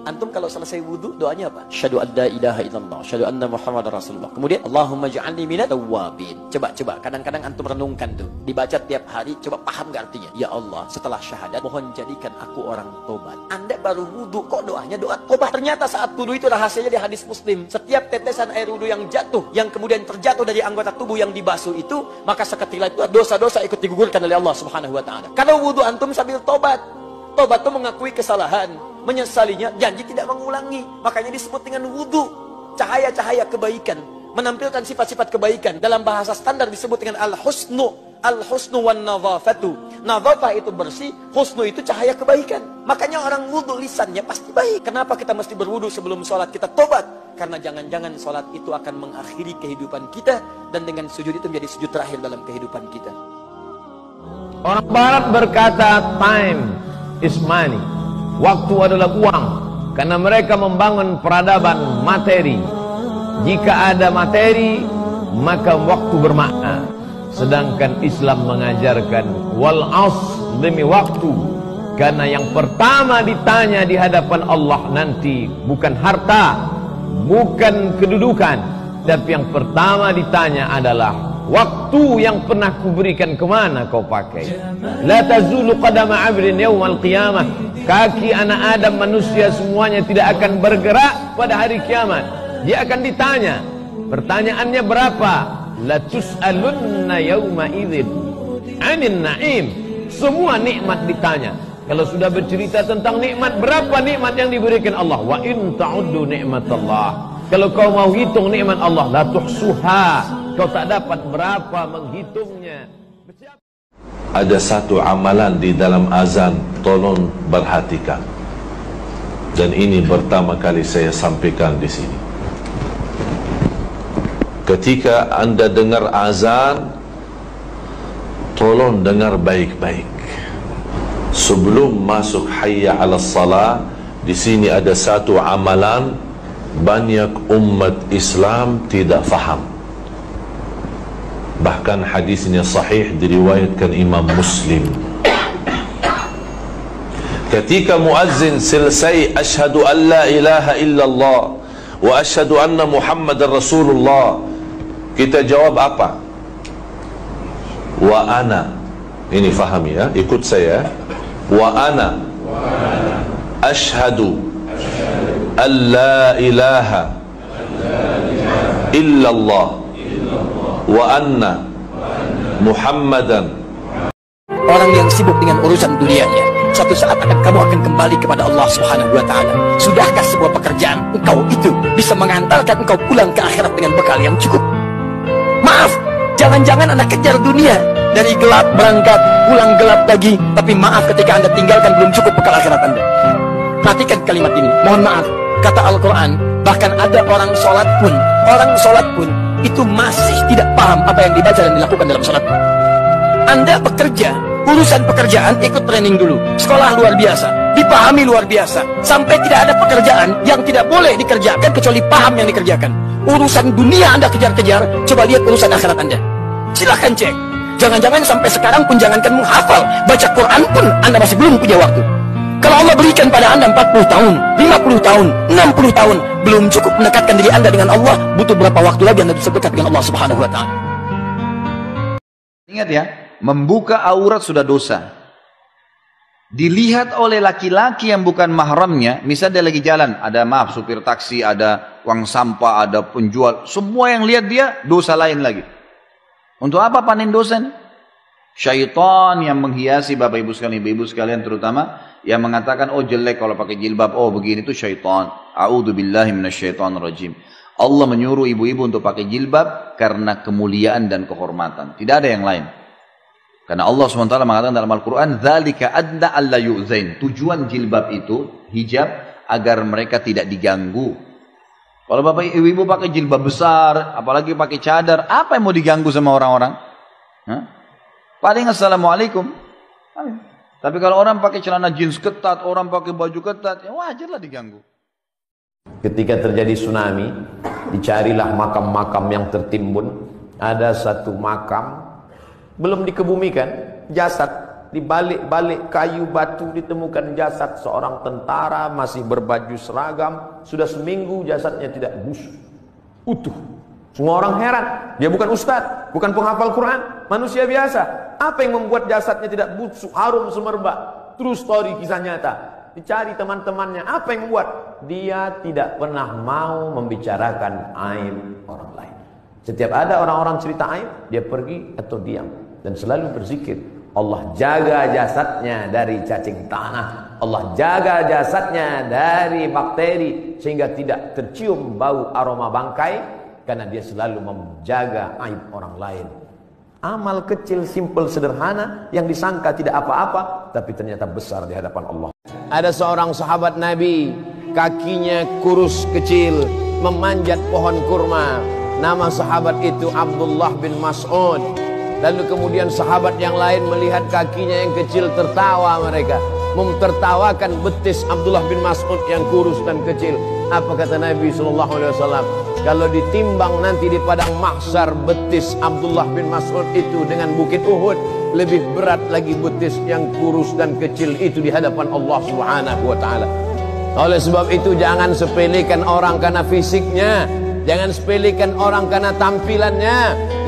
Antum kalau selesai wudu, doanya apa? Asyhadu an la ilaha illallah, asyhadu anna Muhammadar Rasulullah. Kemudian Allahumma ja'alni minat tawwabin. Coba kadang-kadang antum renungkan tuh. Dibaca tiap hari, coba paham gak artinya? Ya Allah, setelah syahadat, mohon jadikan aku orang tobat. Anda baru wudu, kok doanya doa tobat? Ternyata saat wudu itu rahasianya di hadis Muslim. Setiap tetesan air wudu yang jatuh, yang kemudian terjatuh dari anggota tubuh yang dibasuh itu, maka seketika itu dosa-dosa ikut digugurkan oleh Allah Subhanahu wa taala. Kalau wudu antum sambil tobat. Tobat itu mengakui kesalahan, menyesalinya, janji tidak mengulangi. Makanya disebut dengan wudu. Cahaya-cahaya kebaikan, menampilkan sifat-sifat kebaikan. Dalam bahasa standar disebut dengan al-husnu. Al-husnu wan nadhafatu. Nadhafah itu bersih, husnu itu cahaya kebaikan. Makanya orang wudu lisannya pasti baik. Kenapa kita mesti berwudu sebelum sholat kita tobat? Karena jangan-jangan sholat itu akan mengakhiri kehidupan kita, dan dengan sujud itu menjadi sujud terakhir dalam kehidupan kita. Orang barat berkata time is money. Waktu adalah uang. Karena mereka membangun peradaban materi. Jika ada materi, maka waktu bermakna. Sedangkan Islam mengajarkan wal asr, demi waktu. Karena yang pertama ditanya di hadapan Allah nanti bukan harta, bukan kedudukan, tapi yang pertama ditanya adalah waktu yang pernah kuberikan, kemana kau pakai. La tazulu qadama 'abdin yaumal qiyamah. Kaki anak Adam manusia semuanya tidak akan bergerak pada hari kiamat. Dia akan ditanya. Pertanyaannya berapa? La tus'alunna yauma idzin 'anil na'im. Semua nikmat ditanya. Kalau sudah bercerita tentang nikmat, berapa nikmat yang diberikan Allah? Wa in ta'uddu nikmatallah. Kalau kau mau hitung nikmat Allah, la tuhsuha. Kau tak dapat berapa menghitungnya. Ada satu amalan di dalam azan, tolong perhatikan. Dan ini pertama kali saya sampaikan di sini. Ketika Anda dengar azan, tolong dengar baik-baik. Sebelum masuk hayya 'alas salah, di sini ada satu amalan banyak umat Islam tidak faham. Bahkan hadisnya sahih diriwayatkan Imam Muslim. Ketika muazzin selesai asyhadu an la ilaha illallah wa asyhadu anna Muhammadar Rasulullah, kita jawab apa? Wa ana. Ini fahami ya, ikut saya. Wa ana asyhadu an la ilaha illallah wa anna Muhammadan. Orang yang sibuk dengan urusan dunianya, suatu saat kamu akan kembali kepada Allah Subhanahu wa taala. Sudahkah sebuah pekerjaan engkau itu bisa mengantarkan engkau pulang ke akhirat dengan bekal yang cukup? Maaf, jangan-jangan Anda kejar dunia, dari gelap berangkat, pulang gelap lagi, tapi maaf ketika Anda tinggalkan belum cukup bekal akhirat Anda. Perhatikan kalimat ini, mohon maaf, kata Al-Quran, bahkan ada orang sholat pun itu masih tidak paham apa yang dibaca dan dilakukan dalam sholat. Anda bekerja, urusan pekerjaan ikut training dulu, sekolah luar biasa, dipahami luar biasa, sampai tidak ada pekerjaan yang tidak boleh dikerjakan kecuali paham yang dikerjakan. Urusan dunia Anda kejar-kejar, coba lihat urusan akhirat Anda. Silahkan cek. Jangan-jangan sampai sekarang pun jangankan menghafal, baca Quran pun Anda masih belum punya waktu. Kalau Allah berikan pada Anda 40 tahun, 50 tahun, 60 tahun, belum cukup mendekatkan diri Anda dengan Allah, butuh berapa waktu lagi Anda bisa dekat dengan Allah Subhanahu wa taala? Ingat ya, membuka aurat sudah dosa. Dilihat oleh laki-laki yang bukan mahramnya, misalnya dia lagi jalan, ada maaf supir taksi, ada uang sampah, ada penjual, semua yang lihat dia dosa lain lagi. Untuk apa panen dosa ini? Syaitan yang menghiasi bapak ibu sekalian terutama, yang mengatakan oh jelek kalau pakai jilbab, oh begini, itu syaitan. A'udzubillahi minasyaitonirrajim. Allah menyuruh ibu-ibu untuk pakai jilbab karena kemuliaan dan kehormatan, tidak ada yang lain. Karena Allah SWT mengatakan dalam Al-Quran, dzalika adna alla yu'zain. Tujuan jilbab itu, hijab, agar mereka tidak diganggu. Kalau bapak ibu pakai jilbab besar, apalagi pakai cadar, apa yang mau diganggu sama orang-orang? Paling assalamualaikum. Tapi kalau orang pakai celana jeans ketat, orang pakai baju ketat, ya wajarlah diganggu. Ketika terjadi tsunami, dicarilah makam-makam yang tertimbun. Ada satu makam belum dikebumikan, jasad Di balik-balik kayu batu ditemukan jasad seorang tentara masih berbaju seragam. Sudah seminggu jasadnya tidak busuk, utuh. Semua orang heran. Dia bukan ustaz, bukan penghafal Quran, manusia biasa. Apa yang membuat jasadnya tidak busuk, harum semerbak? True story, kisah nyata. Dicari teman-temannya, apa yang membuat? Dia tidak pernah mau membicarakan aib orang lain. Setiap ada orang-orang cerita aib, dia pergi atau diam dan selalu berzikir. Allah jaga jasadnya dari cacing tanah, Allah jaga jasadnya dari bakteri sehingga tidak tercium bau aroma bangkai, karena dia selalu menjaga aib orang lain. Amal kecil, simple, sederhana yang disangka tidak apa-apa, tapi ternyata besar di hadapan Allah. Ada seorang sahabat Nabi, kakinya kurus kecil, memanjat pohon kurma. Nama sahabat itu Abdullah bin Mas'ud. Lalu kemudian sahabat yang lain melihat kakinya yang kecil, tertawa mereka, memtertawakan betis Abdullah bin Mas'ud yang kurus dan kecil. Apa kata Nabi SAW? Kalau ditimbang nanti di padang mahsyar betis Abdullah bin Mas'ud itu dengan bukit Uhud, lebih berat lagi betis yang kurus dan kecil itu di hadapan Allah Subhanahu wa ta'ala. Oleh sebab itu jangan sepelekan orang karena fisiknya, jangan sepelekan orang karena tampilannya.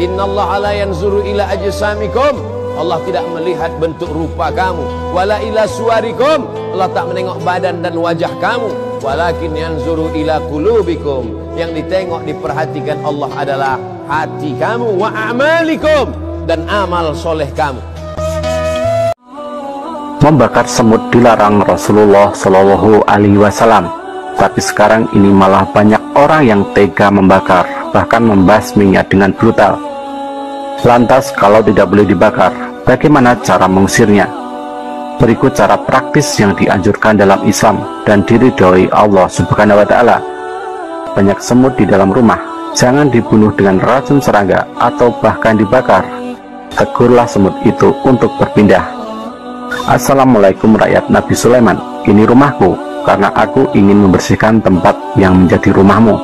Innallaha la yanzuru ila ajsamikum. Allah tidak melihat bentuk rupa kamu. Wala ila suwarikum. Allah tak menengok badan dan wajah kamu. Walakin yanzuru ila qulubikum. Yang ditengok, diperhatikan Allah adalah hati kamu. Wa a'malikum. Dan amal soleh kamu. Membakar semut dilarang Rasulullah Shallallahu Alaihi Wasallam. Tapi sekarang ini malah banyak orang yang tega membakar, bahkan membasminya dengan brutal. Lantas kalau tidak boleh dibakar, bagaimana cara mengusirnya? Berikut cara praktis yang dianjurkan dalam Islam dan diridhoi Allah Subhanahu wa ta'ala. Banyak semut di dalam rumah, jangan dibunuh dengan racun serangga atau bahkan dibakar. Tegurlah semut itu untuk berpindah. Assalamualaikum rakyat Nabi Sulaiman, ini rumahku, karena aku ingin membersihkan tempat yang menjadi rumahmu.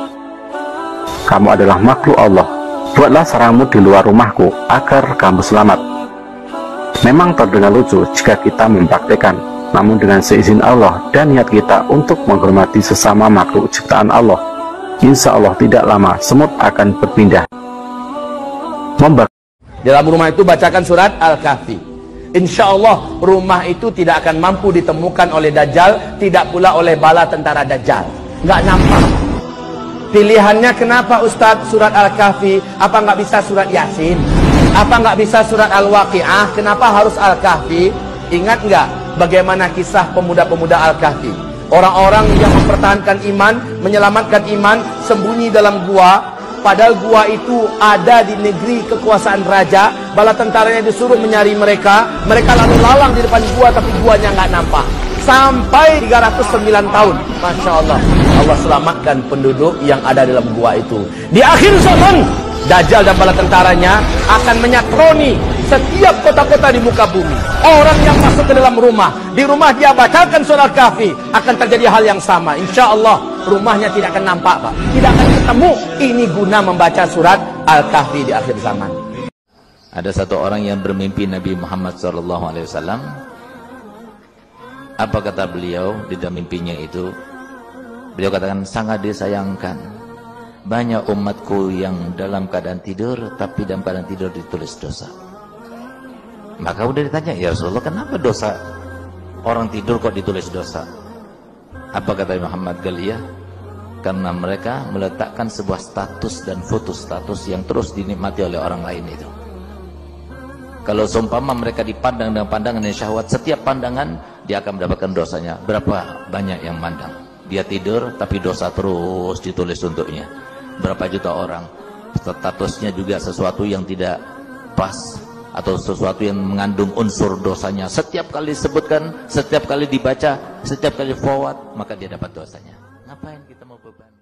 Kamu adalah makhluk Allah, buatlah sarangmu di luar rumahku agar kamu selamat. Memang terdengar lucu jika kita mempraktekkan, namun dengan seizin Allah dan niat kita untuk menghormati sesama makhluk ciptaan Allah, insya Allah tidak lama semut akan berpindah. Dalam rumah itu bacakan surat Al-Kahfi. Insya Allah rumah itu tidak akan mampu ditemukan oleh Dajjal, tidak pula oleh bala tentara Dajjal. Nggak nampak. Pilihannya kenapa Ustadz surat Al-Kahfi? Apa nggak bisa surat Yasin? Apa nggak bisa surat Al-Waqi'ah? Kenapa harus Al-Kahfi? Ingat nggak bagaimana kisah pemuda-pemuda Al-Kahfi? Orang-orang yang mempertahankan iman, menyelamatkan iman, sembunyi dalam gua. Padahal gua itu ada di negeri kekuasaan raja. Bala tentaranya disuruh mencari mereka. Mereka lalu lalang di depan gua, tapi guanya nggak nampak. Sampai 309 tahun, Masya Allah, Allah selamatkan penduduk yang ada dalam gua itu. Di akhir zaman, Dajjal dan bala tentaranya akan menyatroni setiap kota-kota di muka bumi. Orang yang masuk ke dalam rumah, di rumah dia bacakan surat Kahfi, akan terjadi hal yang sama. Insya Allah rumahnya tidak akan nampak, Pak. Tidak akan ketemu. Ini guna membaca surat Al-Kahfi di akhir zaman. Ada satu orang yang bermimpi Nabi Muhammad SAW. Apa kata beliau di dalam mimpinya itu? Beliau katakan, sangat disayangkan banyak umatku yang dalam keadaan tidur, tapi dalam keadaan tidur ditulis dosa. Maka udah ditanya, ya Rasulullah, kenapa dosa orang tidur kok ditulis dosa? Apa kata Muhammad Galiyah? Karena mereka meletakkan sebuah status dan foto status yang terus dinikmati oleh orang lain itu. Kalau seumpama mereka dipandang dengan pandangan yang syahwat, setiap pandangan dia akan mendapatkan dosanya. Berapa banyak yang mandang? Dia tidur tapi dosa terus ditulis untuknya. Berapa juta orang statusnya juga sesuatu yang tidak pas atau sesuatu yang mengandung unsur dosanya. Setiap kali disebutkan, setiap kali dibaca, setiap kali forward, maka dia dapat dosanya. Ngapain kita mau beban?